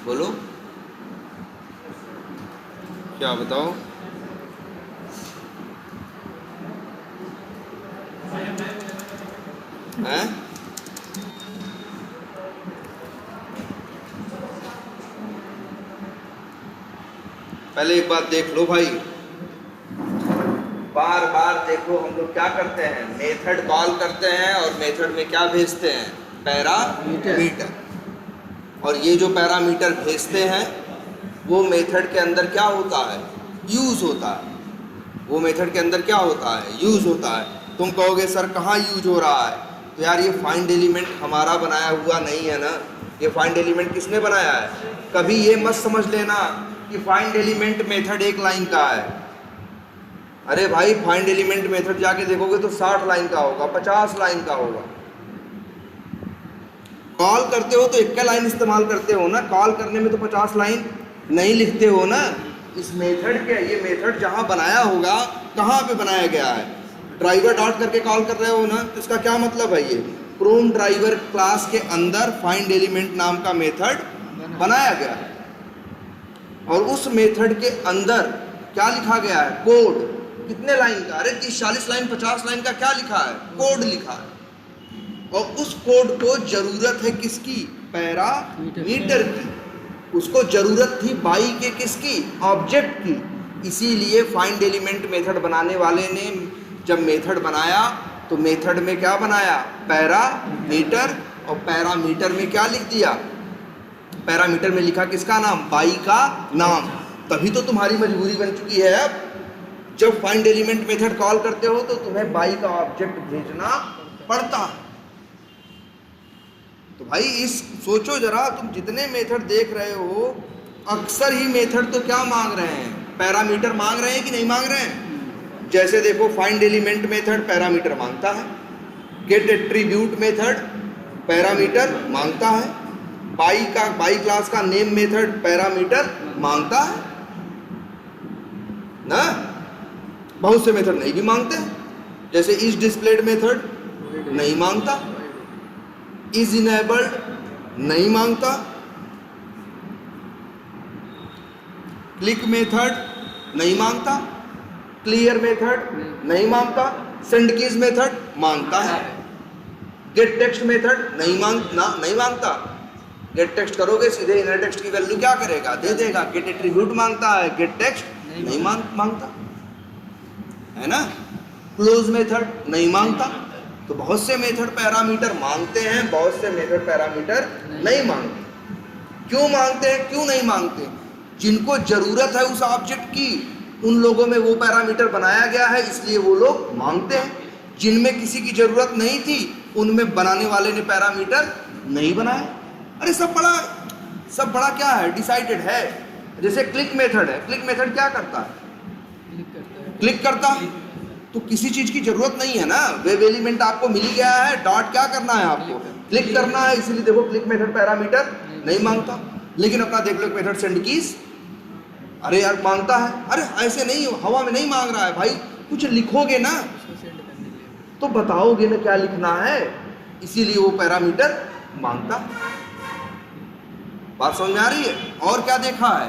बोलो क्या बताओ। हैं? पहले एक बात देख लो भाई, बार बार देखो हम लोग क्या करते हैं, मेथड कॉल करते हैं और मेथड में क्या भेजते हैं, पैरामीटर। और ये जो पैरामीटर भेजते हैं वो मेथड के अंदर क्या होता है, यूज होता है। वो मेथड के अंदर क्या होता है, यूज होता है। तुम कहोगे सर कहाँ यूज हो रहा है, तो यार ये फाइंड एलिमेंट हमारा बनाया हुआ नहीं है ना, ये फाइंड एलिमेंट किसने बनाया है। कभी ये मत समझ लेना कि फाइंड एलिमेंट मेथड एक लाइन का है। अरे भाई फाइंड एलिमेंट मेथड जाके देखोगे तो 60 लाइन का होगा, 50 लाइन का होगा। कॉल करते हो तो एक का लाइन इस्तेमाल करते हो ना, कॉल करने में तो 50 लाइन नहीं लिखते हो ना। इस मेथड के, ये मेथड जहाँ बनाया होगा कहाँ पे बनाया गया है, ड्राइवर डॉट करके कॉल कर रहे हो ना, तो इसका क्या मतलब है, ये क्रोम ड्राइवर क्लास के अंदर फाइंड एलिमेंट नाम का मेथड बनाया गया है। और उस मेथड के अंदर क्या लिखा गया है, कोड। कितने लाइन का, अरे 30-40 लाइन 50 लाइन का क्या लिखा है, कोड लिखा है। और उस कोड को जरूरत है किसकी, पैरामीटर की। उसको जरूरत थी बाई के किसकी, ऑब्जेक्ट की। इसीलिए फाइंड एलिमेंट मेथड बनाने वाले ने जब मेथड बनाया तो मेथड में क्या बनाया, पैरामीटर। और पैरामीटर में क्या लिख दिया, पैरामीटर में लिखा किसका नाम, बाई का नाम। तभी तो तुम्हारी मजबूरी बन चुकी है अब, जब फाइंड एलिमेंट मेथड कॉल करते हो तो तुम्हें बाई का ऑब्जेक्ट भेजना पड़ता है। तो भाई इस सोचो जरा, तुम जितने मेथड देख रहे हो अक्सर ही मेथड तो क्या मांग रहे हैं, पैरामीटर मांग रहे हैं कि नहीं मांग रहे हैं। जैसे देखो फाइंड एलिमेंट मेथड पैरामीटर मांगता है, गेट एट्रीब्यूट मेथड पैरामीटर मांगता है, बाई क्लास का नेम मेथड पैरामीटर मांगता है ना। बहुत से मेथड नहीं भी मांगते, जैसे इज डिस्प्लेड मेथड नहीं मांगता, इज इनेबल्ड नहीं मांगता, क्लिक मेथड नहीं मांगता, क्लियर मेथड नहीं मांगता, सेंड कीज मेथड मांगता है, गेट टेक्स्ट मेथड नहीं मांगता। गेट टेक्स्ट करोगे सीधे इनर टेक्स्ट की वैल्यू क्या करेगा, दे देगा। गेट एट्रीब्यूट मांगता है, गेट टेक्स्ट नहीं मांगता है ना। क्लोज मेथड नहीं मांगता। तो बहुत से मेथड पैरामीटर मांगते हैं, बहुत से मेथड पैरामीटर नहीं मांगते। क्यों मांगते हैं, क्यों नहीं मांगते, जिनको जरूरत है उस ऑब्जेक्ट की उन लोगों में वो पैरामीटर बनाया गया है, इसलिए वो लोग मांगते हैं। जिनमें किसी की जरूरत नहीं थी उनमें बनाने वाले ने पैरामीटर नहीं बनाया। अरे सब बड़ा क्या है, डिसाइडेड है। जैसे क्लिक मेथड है, क्लिक मेथड क्या करता है, क्लिक करता है। तो किसी चीज की जरूरत नहीं है ना, वेब एलिमेंट आपको मिल गया है, डॉट क्या करना है आपको, क्लिक करना है। इसीलिए देखो क्लिक मेथड पैरामीटर नहीं मांगता। लेकिन अपना देख लो मेथड सेंड कीज, अरे यार मांगता है। अरे ऐसे नहीं, हवा में नहीं मांग रहा है भाई, कुछ लिखोगे ना तो बताओगे ना क्या लिखना है, इसीलिए वो पैरामीटर मांगता। बात समझ में आ रही है। और क्या देखा है,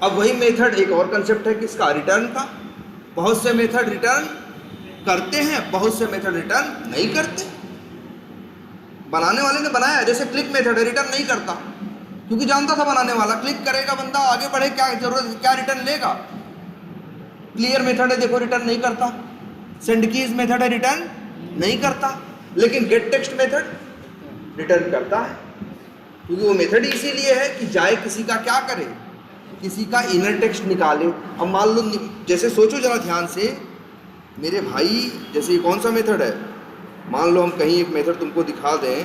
अब वही मेथड एक और कंसेप्ट है किसका, रिटर्न का। बहुत से मेथड रिटर्न करते हैं, बहुत से मेथड रिटर्न नहीं करते। बनाने वाले ने बनाया, जैसे क्लिक मेथड है, रिटर्न नहीं करता क्योंकि जानता था बनाने वाला क्लिक करेगा बंदा आगे बढ़े, क्या जरूरत, क्या रिटर्न लेगा। क्लियर मेथड है, देखो रिटर्न नहीं करता। सेंड कीज मेथड है, रिटर्न नहीं करता। लेकिन गेट टेक्स्ट मेथड रिटर्न करता है, क्योंकि वो मेथड इसीलिए है कि जाए किसी का क्या करे, किसी का इनर टेक्स्ट निकाले। अब मान लो, जैसे सोचो जरा ध्यान से मेरे भाई, जैसे ये कौन सा मेथड है, मान लो हम कहीं एक मेथड तुमको दिखा दें,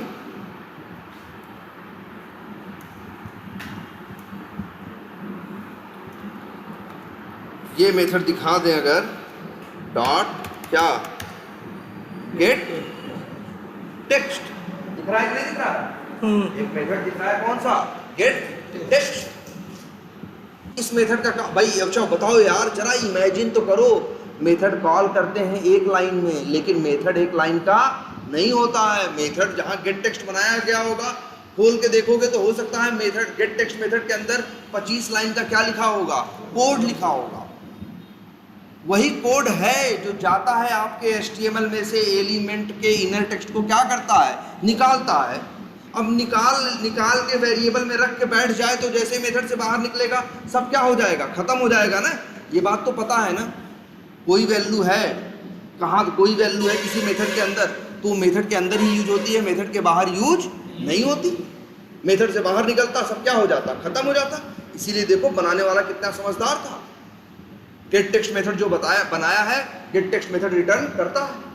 ये मेथड दिखा दें अगर, डॉट क्या, गेट टेक्स्ट, दिख रहा है कि नहीं दिख रहा है, एक मेथड दिख रहा है कौन सा, गेट टेक्स्ट। इस मेथड का भाई अच्छा बताओ यार, जरा इमेजिन तो करो, मेथड कॉल करते हैं एक लाइन में, लेकिन मेथड एक लाइन का नहीं होता है। मेथड जहाँ गेट टेक्स्ट बनाया गया होगा खोल के देखोगे तो हो सकता है मेथड गेट टेक्स्ट मेथड के अंदर 25 लाइन का क्या लिखा होगा, कोड लिखा होगा। वही कोड है जो जाता है आपके HTML में से एलिमेंट के इनर टेक्स्ट को क्या करता है, निकालता है। अब निकाल के वेरिएबल में रख के बैठ जाए तो जैसे मेथड से बाहर निकलेगा सब क्या हो जाएगा, खत्म हो जाएगा ना। ये बात तो पता है ना। कोई वैल्यू है, कहाँ कोई वैल्यू है किसी मेथड के अंदर तो मेथड के अंदर ही यूज होती है, मेथड के बाहर यूज नहीं होती। मेथड से बाहर निकलता सब क्या हो जाता, खत्म हो जाता। इसीलिए देखो बनाने वाला कितना समझदार था। गेट टेक्स्ट मेथड जो बनाया है, गेट टेक्स्ट मेथड रिटर्न करता है।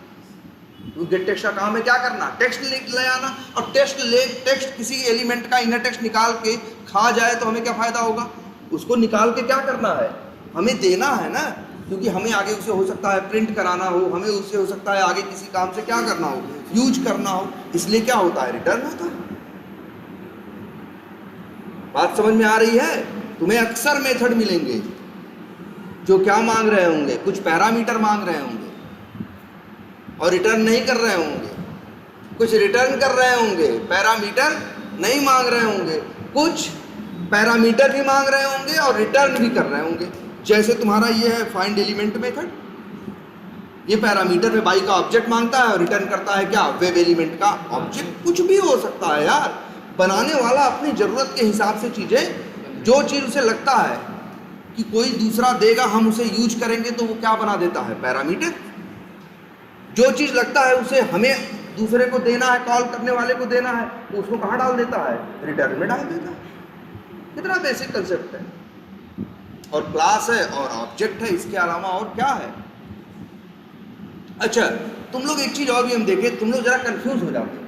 तो गेट टेक्स्ट का काम है क्या करना, टेक्स्ट ले आना। और टेक्स्ट किसी एलिमेंट का इनर टेक्स्ट निकाल के खा जाए तो हमें क्या फायदा होगा, उसको निकाल के क्या करना है, हमें देना है ना। क्योंकि हमें आगे उसे हो सकता है प्रिंट कराना हो, हमें उससे हो सकता है आगे किसी काम से क्या करना हो, यूज करना हो। इसलिए क्या होता है, रिटर्न होता है। बात समझ में आ रही है। तुम्हें अक्सर मेथड मिलेंगे जो क्या मांग रहे होंगे, कुछ पैरामीटर मांग रहे होंगे और रिटर्न नहीं कर रहे होंगे, कुछ रिटर्न कर रहे होंगे, पैरामीटर नहीं मांग रहे होंगे, कुछ पैरामीटर भी मांग रहे होंगे और रिटर्न भी कर रहे होंगे। जैसे तुम्हारा ये है फाइंड एलिमेंट मेथड, ये पैरामीटर में बाई का ऑब्जेक्ट मांगता है और रिटर्न करता है क्या, वेब एलिमेंट का ऑब्जेक्ट। कुछ भी हो सकता है यार, बनाने वाला अपनी जरूरत के हिसाब से चीजें, जो चीज उसे लगता है कि कोई दूसरा देगा हम उसे यूज करेंगे तो वो क्या बना देता है, पैरामीटर। जो चीज लगता है उसे हमें दूसरे को देना है, कॉल करने वाले को देना है, तो उसको कहाँ डाल देता है, रिटर्न में डाल देता है। कितना बेसिक कंसेप्ट है। और क्लास है और ऑब्जेक्ट है, इसके अलावा और क्या है। अच्छा, तुम लोग एक चीज और भी हम देखें, तुम लोग जरा कंफ्यूज हो जाते हैं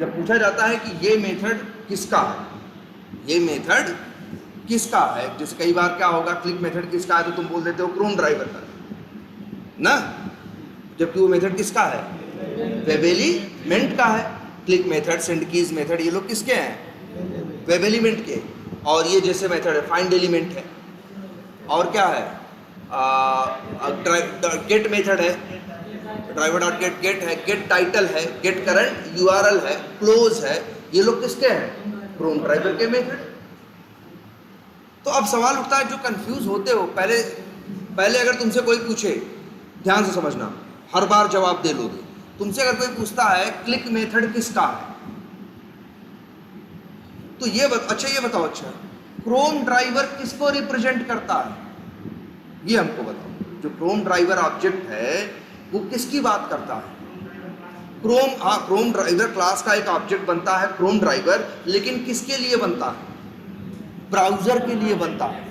जब पूछा जाता है कि ये मेथड किसका है, ये मेथड किसका है। जैसे कई बार क्या होगा, क्लिक मेथड किसका है तो तुम बोल देते हो क्रोम ड्राइवर का ना, जबकि वो मेथड किसका है, वेब एलिमेंट का है। Click method, send keys method, ये लोग किसके हैं, वेब एलिमेंट के। और ये जैसे मेथड है फाइंड एलिमेंट है, और क्या है, गेट मेथड है, ड्राइवर डॉट गेट, गेट है, गेट टाइटल है, गेट करंट URL है, क्लोज है। ये लोग किसके हैं, क्रोम ड्राइवर के मेथड। तो अब सवाल उठता है, जो कंफ्यूज होते हो, पहले अगर तुमसे कोई पूछे, ध्यान से समझना, हर बार जवाब दे लोगे। तुमसे अगर कोई पूछता है क्लिक मेथड किसका है, तो अच्छा ये बताओ, अच्छा क्रोम ड्राइवर किसको रिप्रेजेंट करता है, ये हमको बताओ। जो क्रोम ड्राइवर ऑब्जेक्ट है वो किसकी बात करता है, क्रोम ड्राइवर क्लास का एक ऑब्जेक्ट बनता है क्रोम ड्राइवर, लेकिन किसके लिए बनता है, ब्राउजर के लिए बनता है।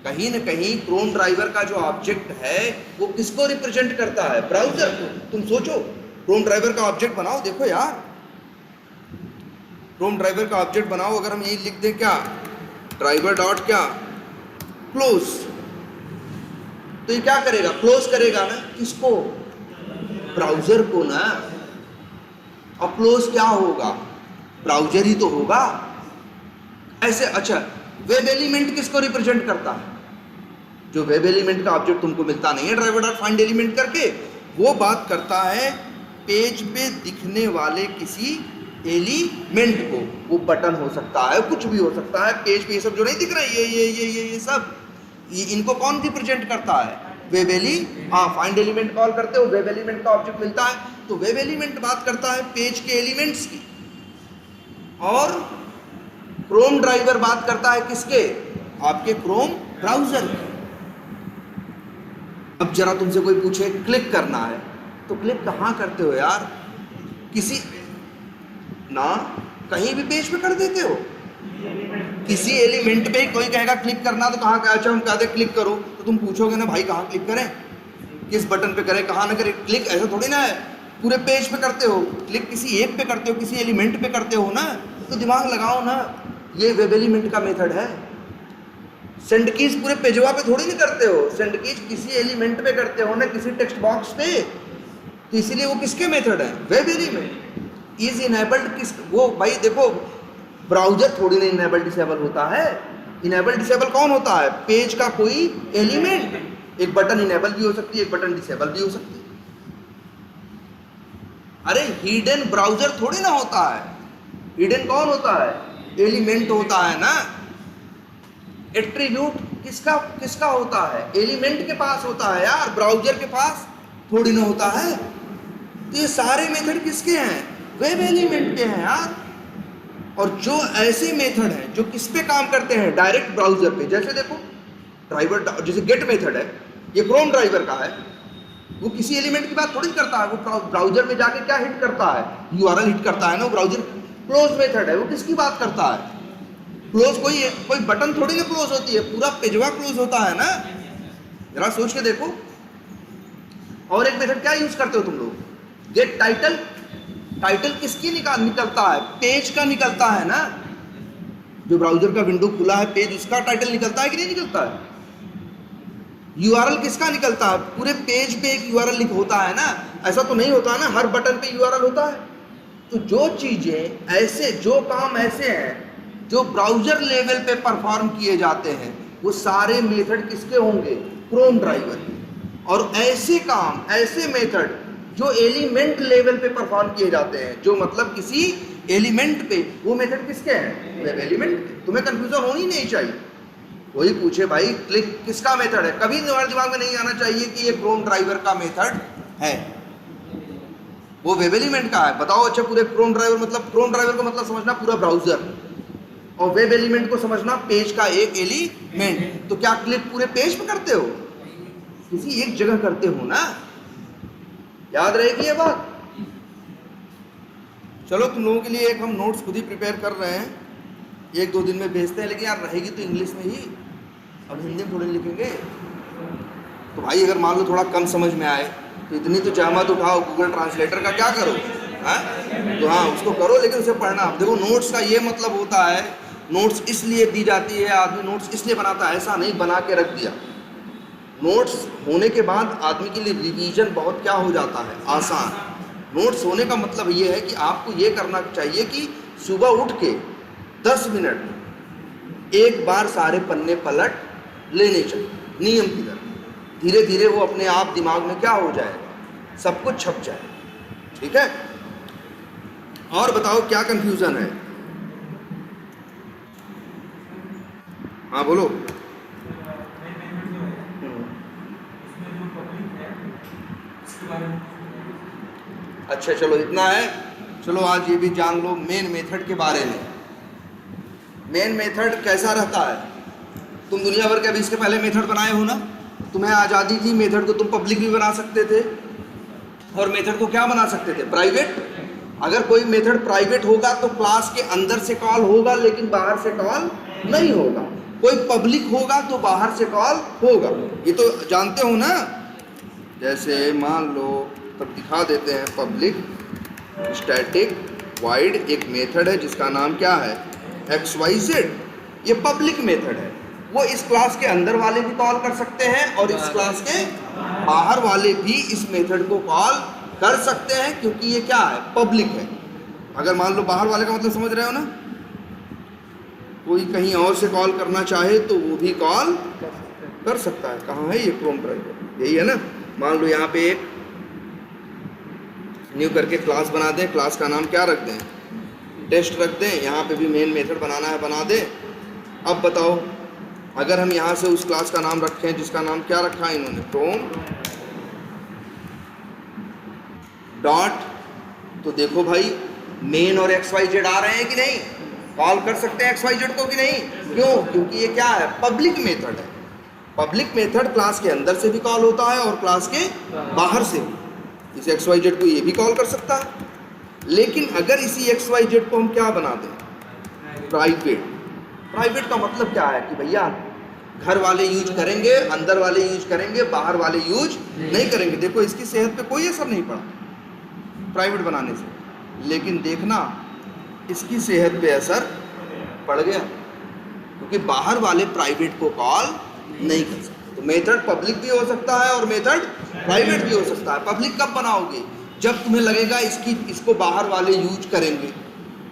कहीं न कहीं क्रोम ड्राइवर का जो ऑब्जेक्ट है वो किसको रिप्रेजेंट करता है, ब्राउजर को। तुम सोचो, क्रोम ड्राइवर का ऑब्जेक्ट बनाओ, देखो यार, क्रोम ड्राइवर का ऑब्जेक्ट बनाओ। अगर हम यही लिख दें क्या, ड्राइवर डॉट क्या, क्लोज, तो ये क्या करेगा, क्लोज करेगा ना, किसको, ब्राउजर को ना। और क्लोज क्या होगा, ब्राउजर ही तो होगा ऐसे। अच्छा, वेब एलिमेंट किसको रिप्रेजेंट करता है, जो वेब एलिमेंट का ऑब्जेक्ट तुमको मिलता नहीं है ड्राइवर डॉट फाइंड एलिमेंट करके, वो बात करता है पेज पे दिखने वाले किसी एलिमेंट को। वो बटन हो सकता है, कुछ भी हो सकता है, पेज पे ये सब जो नहीं दिख रहा है, ये सब, ये इनको कौन रिप्रेजेंट करता है, वेब फाइंड एलिमेंट कॉल करते हो, वेब एलिमेंट का ऑब्जेक्ट मिलता है, तो वेब एलिमेंट बात करता है पेज के एलिमेंट्स की, और क्रोम ड्राइवर बात करता है किसके, आपके क्रोम ब्राउजर की। अब जरा तुमसे कोई पूछे क्लिक करना है, तो क्लिक कहाँ करते हो यार, किसी ना, कहीं भी पेज पे कर देते हो, किसी एलिमेंट पे कोई कहेगा क्लिक करना तो कहाँ, अच्छा हम कहते क्लिक करो, तो तुम पूछोगे ना भाई कहाँ क्लिक करें, किस बटन पे करें, कहाँ ना करें। क्लिक ऐसा थोड़ी ना है, पूरे पेज पे करते हो, क्लिक किसी एक पे करते हो, किसी एलिमेंट पे करते हो ना, तो दिमाग लगाओ ना। ये वेब एलिमेंट का मेथड है। सेंड कीज पूरे पेजवा पे थोड़ी नहीं करते हो, सेंड कीज किसी एलिमेंट पे करते हो ना, किसी टेक्स्ट बॉक्स पे, तो इसीलिए वो किसके मेथड है, वेब एलिमेंट। इज इनेबल्ड किस, वो भाई देखो, ब्राउजर थोड़ी ना इनेबल डिसेबल होता है। इनेबल डिसेबल कौन होता है, पेज का कोई एलिमेंट। एक बटन इनेबल भी हो सकती है, एक बटन डिसेबल भी हो सकती है। अरे हिडन ब्राउजर थोड़ी ना होता है, हिडन कौन होता है? एलिमेंट होता है ना। एट्रीब्यूट किसका किसका होता है? एलिमेंट के पास होता है यार, ब्राउजर के पास थोड़ी ना होता है। तो ये सारे मेथड किसके हैं? वेब एलिमेंट के हैं यार। और जो ऐसे मेथड हैं जो किस पे काम करते हैं? डायरेक्ट ब्राउजर पे। जैसे देखो ड्राइवर, जैसे गेट मेथड है, ये क्रोम ड्राइवर का है, वो किसी एलिमेंट की बात थोड़ी करता है, वो ब्राउजर में जाके क्या हिट करता है? यूआरएल हिट करता है ना वो ब्राउजर। क्लोज मेथड है, वो किसकी बात करता है? क्लोज कोई बटन थोड़ी ना क्लोज होती है, पूरा पेजवा क्लोज होता है ना। जरा सोच के देखो। और एक मेथड क्या यूज करते हो तुम लोग? Gate title. टाइटल किसकी निकलता है? पेज का निकलता है ना। जो ब्राउजर का विंडो खुला है, पेज, उसका टाइटल निकलता है कि नहीं निकलता है? यूआरएल किसका निकलता है? पूरे पेज पे एक यूआरएल होता है ना। ऐसा तो नहीं होता है ना हर बटन पे यूआरएल होता है। तो जो चीजें ऐसे, जो काम ऐसे हैं जो ब्राउजर लेवल पे परफॉर्म किए जाते हैं, वो सारे मेथड किसके होंगे? क्रोम ड्राइवर के। और ऐसे काम, ऐसे मेथड जो एलिमेंट लेवल पे परफॉर्म किए जाते हैं, जो मतलब किसी एलिमेंट पे, वो मेथड किसके हैं? वेब एलिमेंट के। तुम्हें कंफ्यूजन होनी नहीं चाहिए। कोई पूछे भाई क्लिक किसका मेथड है, कभी तुम्हारे दिमाग में नहीं आना चाहिए कि ये क्रोम ड्राइवर का मेथड है, वो वेब एलिमेंट का है। बताओ अच्छा, पूरे क्रोम ड्राइवर मतलब, क्रोम ड्राइवर का मतलब समझना पूरा ब्राउजर, और वेब एलिमेंट को समझना पेज का एक एलिमेंट। तो क्या क्लिक पूरे पेज पे करते हो? किसी एक जगह करते हो ना। याद रहेगी ये बात। चलो तुम लोगों के लिए एक हम नोट्स खुद ही प्रिपेयर कर रहे हैं, 1-2 दिन में भेजते हैं, लेकिन यार रहेगी तो इंग्लिश में ही, अब हिंदी में थोड़ी लिखेंगे। तो भाई अगर मान लो थोड़ा कम समझ में आए तो इतनी तो जहमत उठाओ, गूगल ट्रांसलेटर का क्या करो, हाँ तो हाँ उसको करो, लेकिन उसे पढ़ना। देखो नोट्स का ये मतलब होता है, नोट्स इसलिए दी जाती है, आदमी नोट्स इसलिए बनाता है, ऐसा नहीं बना के रख दिया। नोट्स होने के बाद आदमी के लिए रिवीजन बहुत क्या हो जाता है? आसान। नोट्स होने का मतलब ये है कि आपको ये करना चाहिए कि सुबह उठ के 10 मिनट एक बार सारे पन्ने पलट लेने चाहिए, नियम की तरह। धीरे धीरे वो अपने आप दिमाग में क्या हो जाएगा? सब कुछ छप जाए। ठीक है। और बताओ क्या कंफ्यूजन है? हाँ बोलो। अच्छा चलो इतना है। चलो आज ये भी जान लो मेन मेथड के बारे में। मेन मेथड कैसा रहता है? तुम दुनिया भर के अभी इसके पहले मेथड बनाए हो ना। तुम्हें आज़ादी थी, मेथड को तुम पब्लिक भी बना सकते थे, और मेथड को क्या बना सकते थे? प्राइवेट। अगर कोई मेथड प्राइवेट होगा तो क्लास के अंदर से कॉल होगा, लेकिन बाहर से कॉल नहीं होगा। कोई पब्लिक होगा तो बाहर से कॉल होगा। ये तो जानते हो ना। जैसे मान लो, तब दिखा देते हैं, पब्लिक स्टैटिक वाइड एक मेथड है जिसका नाम क्या है? XYZ। ये पब्लिक मेथड है, वो इस क्लास के अंदर वाले भी कॉल कर सकते हैं और इस क्लास के बाहर वाले भी इस मेथड को कॉल कर सकते हैं, क्योंकि ये क्या है? पब्लिक है। अगर मान लो बाहर वाले का मतलब समझ रहे हो ना, कोई कहीं और से कॉल करना चाहे तो वो भी कॉल कर सकता है। कहाँ है ये क्रोम ड्राइवर? यही है ना। मान लो यहाँ पे एक न्यू करके क्लास बना दें, क्लास का नाम क्या रख दें? टेस्ट रख दें। यहाँ पे भी मेन मेथड बनाना है, बना दें। अब बताओ अगर हम यहाँ से उस क्लास का नाम रखें जिसका नाम क्या रखा है इन्होंने? Chrome dot. तो देखो भाई मेन और XYZ आ रहे हैं कि नहीं? कॉल कर सकते हैं XYZ को कि नहीं? क्यों? क्योंकि ये क्या है? पब्लिक मेथड है। पब्लिक मेथड क्लास के अंदर से भी कॉल होता है और क्लास के बाहर से भी। इस XYZ को ये भी कॉल कर सकता है। लेकिन अगर इसी XYZ को हम क्या बना दें? प्राइवेट। प्राइवेट का मतलब क्या है कि भैया घर वाले यूज करेंगे, अंदर वाले यूज करेंगे, बाहर वाले यूज नहीं करेंगे। देखो इसकी सेहत पे कोई असर नहीं पड़ा प्राइवेट बनाने से, लेकिन देखना इसकी सेहत पे असर पड़ गया, क्योंकि बाहर वाले प्राइवेट को कॉल नहीं कर सकते। तो मेथड पब्लिक भी हो सकता है और मेथड प्राइवेट भी हो सकता है। पब्लिक कब बनाओगे? जब तुम्हें लगेगा इसको बाहर वाले यूज करेंगे।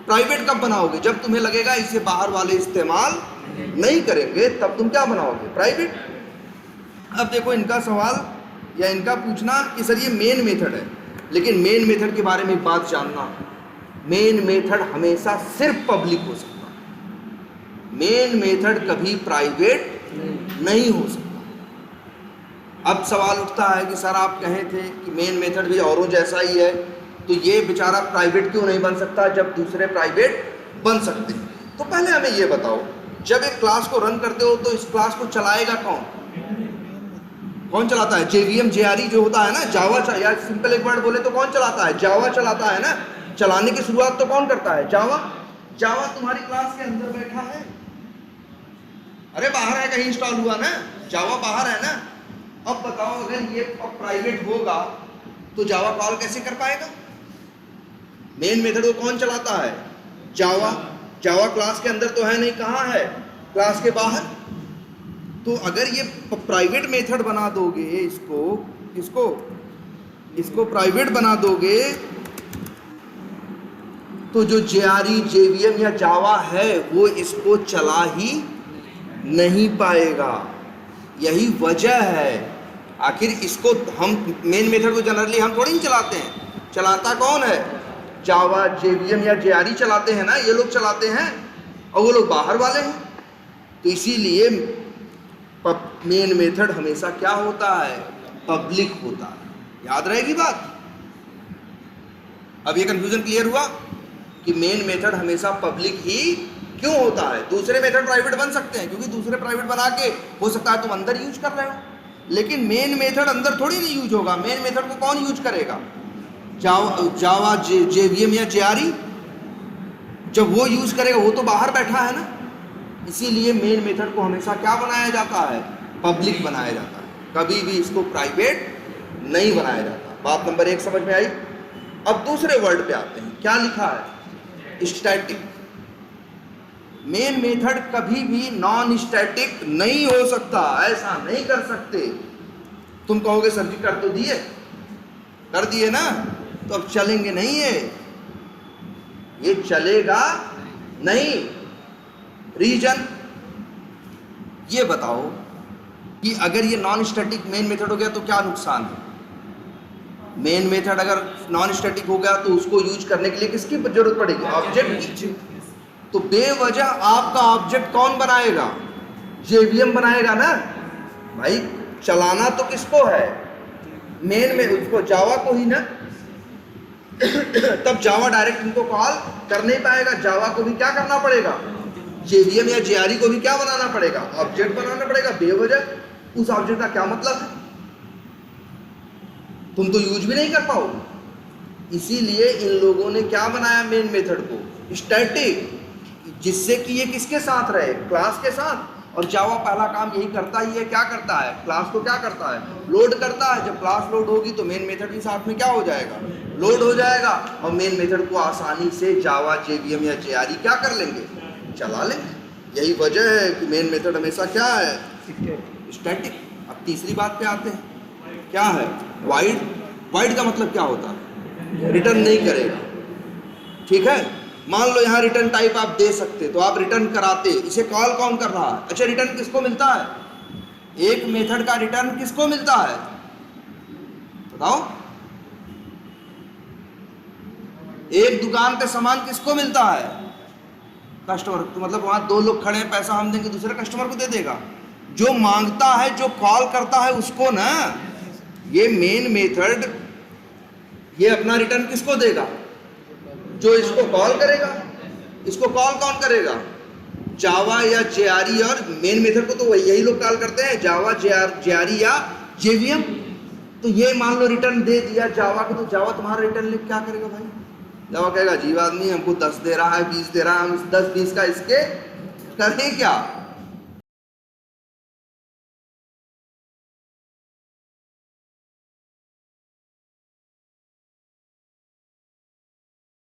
प्राइवेट कब बनाओगे? जब तुम्हें लगेगा इसे बाहर वाले इस्तेमाल नहीं करेंगे, तब तुम क्या बनाओगे? प्राइवेट। अब देखो इनका सवाल या इनका पूछना कि सर ये मेन मेथड है, लेकिन मेन मेथड के बारे में एक बात जानना, मेन मेथड हमेशा सिर्फ पब्लिक हो सकता है, मेन मेथड कभी प्राइवेट नहीं हो सकता। अब सवाल उठता है कि सर आप कहे थे कि मेन मेथड भी औरों जैसा ही है, तो ये बेचारा प्राइवेट क्यों नहीं बन सकता जब दूसरे प्राइवेट बन सकते हैं? तो पहले हमें ये बताओ, जब एक क्लास को रन करते हो तो इस क्लास को चलाएगा कौन? कौन चलाता है? JVM JRE जो होता है ना, जावा, या सिंपल एक वर्ड बोले तो कौन चलाता है? जावा चलाता है ना। चलाने की शुरुआत तो कौन करता है? जावा। जावा तुम्हारी क्लास के अंदर बैठा है, अरे बाहर है, कहीं इंस्टॉल हुआ ना, जावा बाहर है ना। अब बताओ अगर ये प्राइवेट होगा तो जावा कॉल कैसे कर पाएगा? मेन मेथड को कौन चलाता है? जावा। जावा क्लास के अंदर तो है नहीं, कहाँ है? क्लास के बाहर। तो अगर ये प्राइवेट मेथड बना दोगे, इसको प्राइवेट बना दोगे, तो जो JRE JVM या जावा है वो इसको चला ही नहीं पाएगा। यही वजह है। आखिर इसको हम मेन मेथड को जनरली हम थोड़ी नहीं चलाते हैं, चलाता कौन है? जावा JVM या JRE चलाते हैं ना, ये लोग चलाते हैं, और वो लोग बाहर वाले हैं। तो इसीलिए मेन मेथड हमेशा क्या होता है? पब्लिक होता है। याद रहेगी बात। अब ये कंफ्यूजन क्लियर हुआ कि मेन मेथड हमेशा पब्लिक ही क्यों होता है? दूसरे मेथड प्राइवेट बन सकते हैं, क्योंकि दूसरे प्राइवेट बना के हो सकता है तुम अंदर यूज कर रहे हो, लेकिन मेन मेथड अंदर थोड़ी नहीं यूज होगा। मेन मेथड को कौन यूज करेगा? जावा JVM या JRE। जब वो यूज करेगा, वो तो बाहर बैठा है ना। इसीलिए मेन मेथड को हमेशा क्या बनाया जाता है? पब्लिक बनाया जाता है, कभी भी इसको प्राइवेट नहीं बनाया जाता। बात नंबर 1 समझ में आई। अब दूसरे वर्ड पे आते हैं, क्या लिखा है? स्टैटिक। मेन मेथड कभी भी नॉन स्टैटिक नहीं हो सकता, ऐसा नहीं कर सकते। तुम कहोगे सर जी कर तो दिए, कर दिए ना, तो अब चलेंगे नहीं, ये चलेगा नहीं। रीजन ये बताओ कि अगर ये नॉन स्टैटिक मेन मेथड हो गया तो क्या नुकसान है? मेन मेथड अगर नॉन स्टैटिक हो गया तो उसको यूज करने के लिए किसकी जरूरत पड़ेगी? ऑब्जेक्ट की। तो बेवजह आपका ऑब्जेक्ट कौन बनाएगा? JVM बनाएगा ना भाई। चलाना तो किसको है? मेन में उसको, जावा को ही ना। तब जावा डायरेक्ट इनको कॉल कर नहीं पाएगा। जावा को भी क्या करना पड़ेगा? JVM या JRE को भी क्या बनाना पड़ेगा? ऑब्जेक्ट बनाना पड़ेगा। बेवजह उस ऑब्जेक्ट का क्या मतलब है? तुम तो यूज भी नहीं कर पाओगे। इसीलिए इन लोगों ने क्या बनाया? मेन मेथड को स्टैटिक, जिससे कि ये किसके साथ रहे? क्लास के साथ। और जावा पहला काम यही करता ही है, क्या करता है? क्लास को क्या करता है? लोड करता है। जब क्लास लोड होगी तो मेन मेथड भी साथ में क्या हो जाएगा? लोड हो जाएगा। और मेन मेथड को आसानी से जावा JVM या JRE क्या कर लेंगे? चला लेंगे। यही वजह है कि मेन मेथड हमेशा क्या है? स्टैटिक। अब तीसरी बात पे आते हैं, क्या है? वाइड। वाइड का मतलब क्या होता है? रिटर्न नहीं करेगा। ठीक है, मान लो यहाँ रिटर्न टाइप आप दे सकते, तो आप रिटर्न कराते, इसे कॉल कौन कर रहा है? अच्छा, रिटर्न किसको मिलता है? एक मेथड का रिटर्न किसको मिलता है? बताओ। एक दुकान पे सामान किसको मिलता है? कस्टमर। तो मतलब वहां 2 लोग खड़े हैं, पैसा हम देंगे, दूसरे कस्टमर को दे देगा। जो मांगता है, जो कॉल करता है उसको ना। ये मेन मेथड ये अपना रिटर्न किसको देगा? जो इसको कॉल करेगा। इसको कॉल कौन करेगा? जावा या JRE। और मेन मेथड को तो यही लोग कॉल करते हैं, जावा JRE या JVM। तो ये मान लो रिटर्न दे दिया जावा को, तो जावा तुम्हारा रिटर्न लिख क्या करेगा भाई? जावा कहेगा, जीव आदमी हमको 10 दे रहा है, 20 दे रहा है, हम 10-20 का इसके करें क्या?